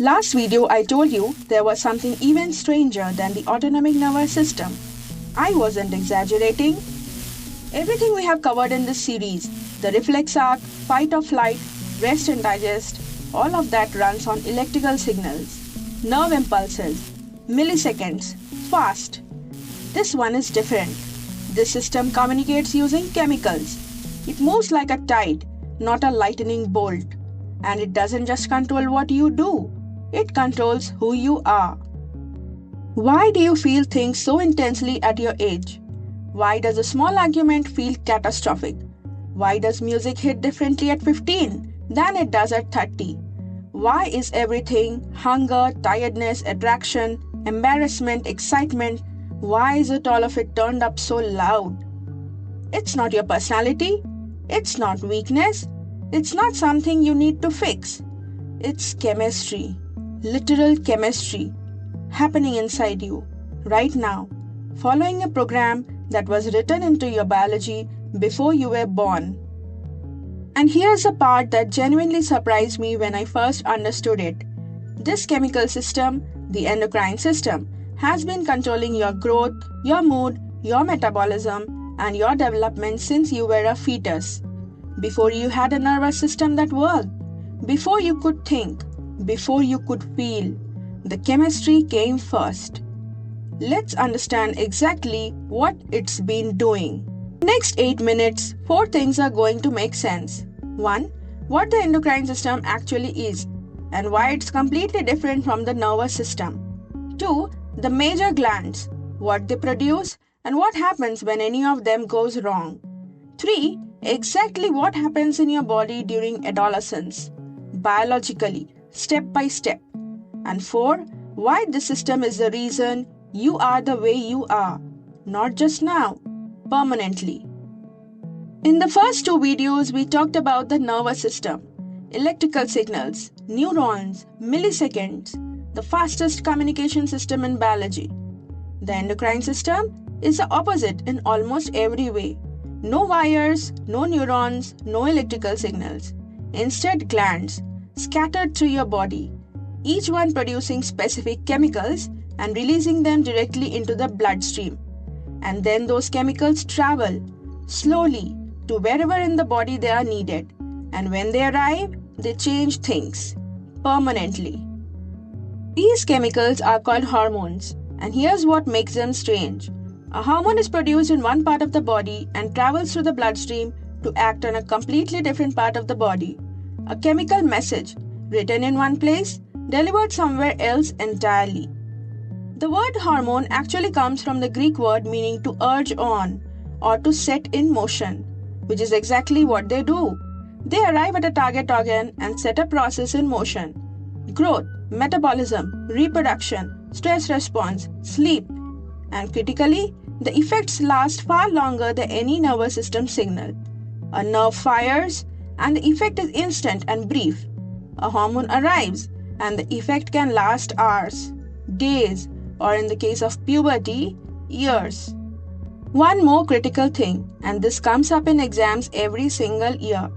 Last video I told you there was something even stranger than the autonomic nervous system. I wasn't exaggerating. Everything we have covered in this series, the reflex arc, fight or flight, rest and digest, all of that runs on electrical signals, nerve impulses, milliseconds, fast. This one is different. This system communicates using chemicals. It moves like a tide, not a lightning bolt. And it doesn't just control what you do, it controls who you are. Why do you feel things so intensely at your age? Why does a small argument feel catastrophic? Why does music hit differently at 15 than it does at 30? Why is everything hunger, tiredness, attraction, embarrassment, excitement? Why is it all of it turned up so loud? It's not your personality. It's not weakness. It's not something you need to fix. It's chemistry, literal chemistry, happening inside you, right now, following a program that was written into your biology before you were born. And here's the part that genuinely surprised me when I first understood it. This chemical system, the endocrine system, has been controlling your growth, your mood, your metabolism, and your development since you were a fetus. Before you had a nervous system that worked, before you could think, before you could feel, the chemistry came first. Let's understand exactly what it's been doing. Next 8 minutes, 4 things are going to make sense. 1. What the endocrine system actually is and why it's completely different from the nervous system. 2. The major glands, what they produce and what happens when any of them goes wrong. 3. Exactly what happens in your body during adolescence, biologically, step by step. And 4. Why the system is the reason you are the way you are, not just now, permanently. In the first 2 videos, we talked about the nervous system, electrical signals, neurons, milliseconds, the fastest communication system in biology. The endocrine system is the opposite in almost every way. No wires, no neurons, no electrical signals. Instead, glands scattered through your body, each one producing specific chemicals and releasing them directly into the bloodstream. And then those chemicals travel slowly to wherever in the body they are needed. And when they arrive, they change things permanently. These chemicals are called hormones, and here's what makes them strange. A hormone is produced in one part of the body and travels through the bloodstream to act on a completely different part of the body. A chemical message, written in one place, delivered somewhere else entirely. The word hormone actually comes from the Greek word meaning to urge on or to set in motion, which is exactly what they do. They arrive at a target organ and set a process in motion. Growth, metabolism, reproduction, stress response, sleep. And critically, the effects last far longer than any nervous system signal. A nerve fires and the effect is instant and brief. A hormone arrives and the effect can last hours, days, or in the case of puberty, years. One more critical thing, and this comes up in exams every single year.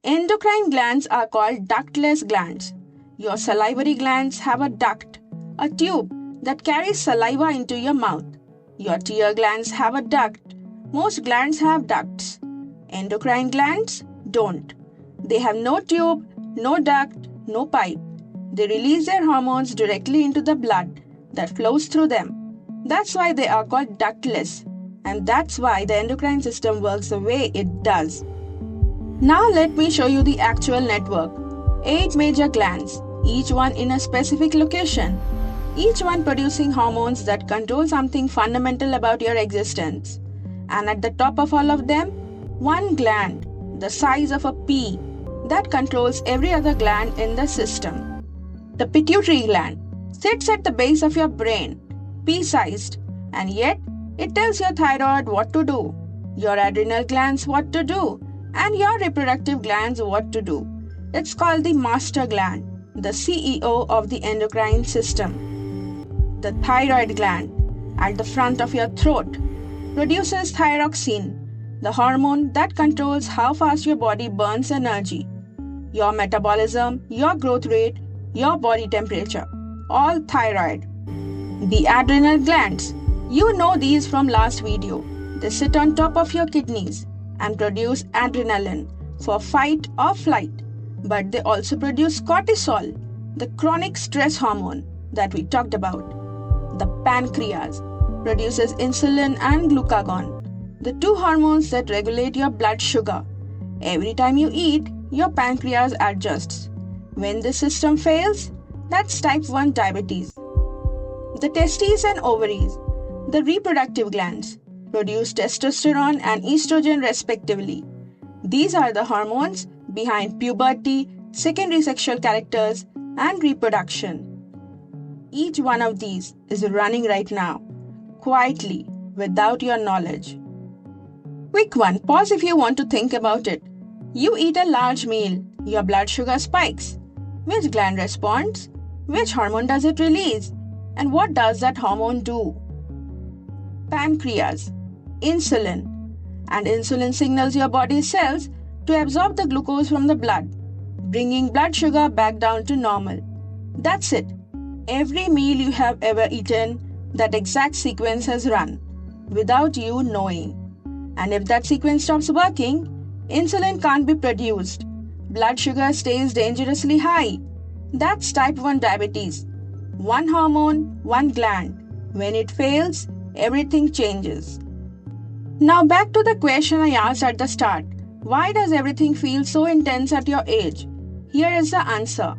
Endocrine glands are called ductless glands. Your salivary glands have a duct, a tube that carries saliva into your mouth. Your tear glands have a duct. Most glands have ducts. Endocrine glands don't. They have no tube, no duct, no pipe. They release their hormones directly into the blood that flows through them. That's why they are called ductless. And that's why the endocrine system works the way it does. Now let me show you the actual network. 8 major glands, each one in a specific location. Each one producing hormones that control something fundamental about your existence. And at the top of all of them, one gland, the size of a pea, that controls every other gland in the system. The pituitary gland sits at the base of your brain, pea-sized, and yet it tells your thyroid what to do, your adrenal glands what to do, and your reproductive glands what to do. It's called the master gland, the CEO of the endocrine system. The thyroid gland, at the front of your throat, produces thyroxine, the hormone that controls how fast your body burns energy. Your metabolism, your growth rate, your body temperature, all thyroid. The adrenal glands. You know these from last video. They sit on top of your kidneys and produce adrenaline for fight or flight. But they also produce cortisol, the chronic stress hormone that we talked about. The pancreas produces insulin and glucagon, the two hormones that regulate your blood sugar. Every time you eat, your pancreas adjusts. When this system fails, that's type 1 diabetes. The testes and ovaries, the reproductive glands, produce testosterone and estrogen respectively. These are the hormones behind puberty, secondary sexual characters, and reproduction. Each one of these is running right now, quietly, without your knowledge. Quick one, pause if you want to think about it. You eat a large meal, your blood sugar spikes. Which gland responds? Which hormone does it release? And what does that hormone do? Pancreas, insulin. And insulin signals your body's cells to absorb the glucose from the blood, bringing blood sugar back down to normal. That's it. Every meal you have ever eaten, that exact sequence has run, without you knowing. And if that sequence stops working, insulin can't be produced. Blood sugar stays dangerously high. That's type 1 diabetes. One hormone, one gland. When it fails, everything changes. Now back to the question I asked at the start. Why does everything feel so intense at your age? Here is the answer.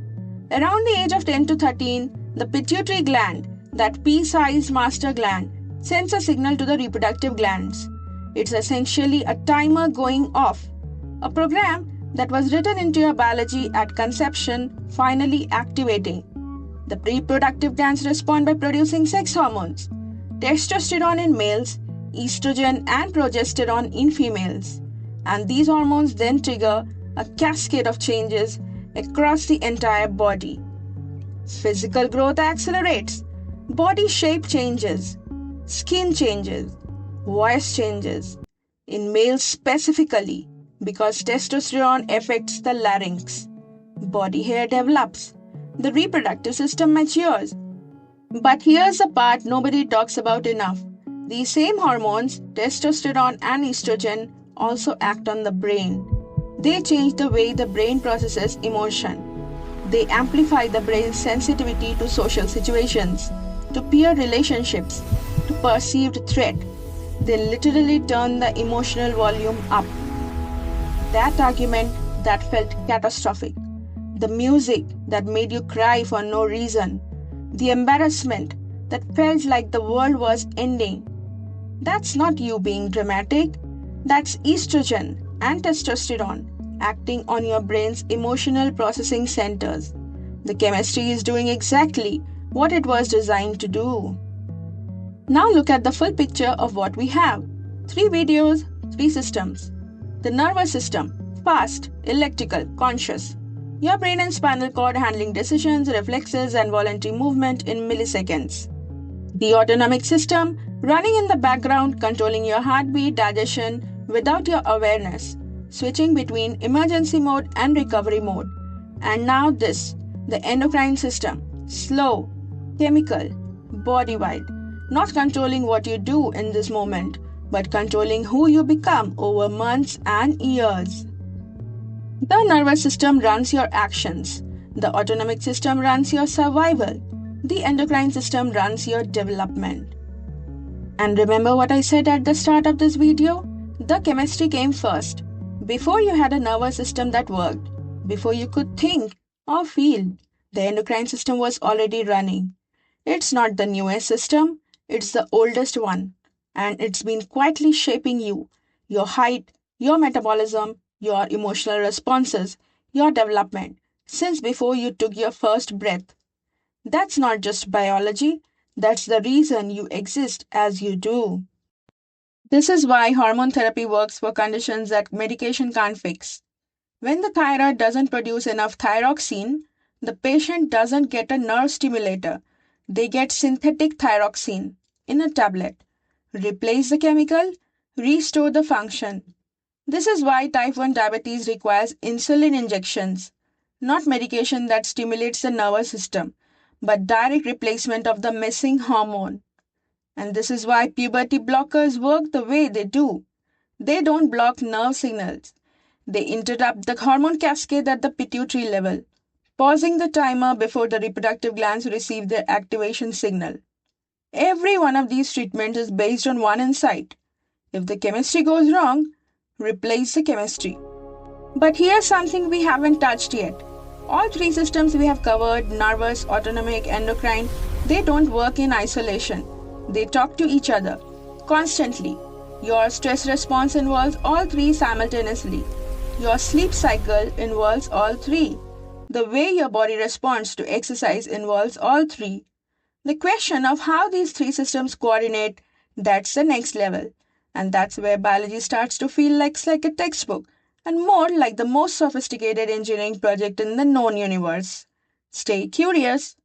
Around the age of 10 to 13, the pituitary gland, that pea-sized master gland, sends a signal to the reproductive glands. It's essentially a timer going off. A program that was written into your biology at conception finally activating. The reproductive glands respond by producing sex hormones, testosterone in males, estrogen and progesterone in females. And these hormones then trigger a cascade of changes across the entire body. Physical growth accelerates, body shape changes, skin changes, voice changes. In males specifically, because testosterone affects the larynx. Body hair develops. The reproductive system matures. But here's the part nobody talks about enough. These same hormones, testosterone and estrogen, also act on the brain. They change the way the brain processes emotion. They amplify the brain's sensitivity to social situations, to peer relationships, to perceived threat. They literally turn the emotional volume up. That argument that felt catastrophic, the music that made you cry for no reason, the embarrassment that felt like the world was ending. That's not you being dramatic, that's estrogen and testosterone acting on your brain's emotional processing centers. The chemistry is doing exactly what it was designed to do. Now look at the full picture of what we have. 3 videos, 3 systems. The nervous system, fast, electrical, conscious. Your brain and spinal cord handling decisions, reflexes, and voluntary movement in milliseconds. The autonomic system, running in the background, controlling your heartbeat, digestion, without your awareness, switching between emergency mode and recovery mode. And now this, the endocrine system, slow, chemical, body-wide, not controlling what you do in this moment, but controlling who you become over months and years. The nervous system runs your actions. The autonomic system runs your survival. The endocrine system runs your development. And remember what I said at the start of this video? The chemistry came first. Before you had a nervous system that worked, before you could think or feel, the endocrine system was already running. It's not the newest system, it's the oldest one. And it's been quietly shaping you, your height, your metabolism, your emotional responses, your development, since before you took your first breath. That's not just biology, that's the reason you exist as you do. This is why hormone therapy works for conditions that medication can't fix. When the thyroid doesn't produce enough thyroxine, the patient doesn't get a nerve stimulator. They get synthetic thyroxine in a tablet. Replace the chemical, restore the function. This is why type 1 diabetes requires insulin injections. Not medication that stimulates the nervous system, but direct replacement of the missing hormone. And this is why puberty blockers work the way they do. They don't block nerve signals. They interrupt the hormone cascade at the pituitary level, pausing the timer before the reproductive glands receive their activation signal. Every one of these treatments is based on one insight. If the chemistry goes wrong, replace the chemistry. But here's something we haven't touched yet. All three systems we have covered, nervous, autonomic, endocrine, they don't work in isolation. They talk to each other constantly. Your stress response involves all three simultaneously. Your sleep cycle involves all three. The way your body responds to exercise involves all three. The question of how these three systems coordinate, that's the next level. And that's where biology starts to feel like a textbook and more like the most sophisticated engineering project in the known universe. Stay curious.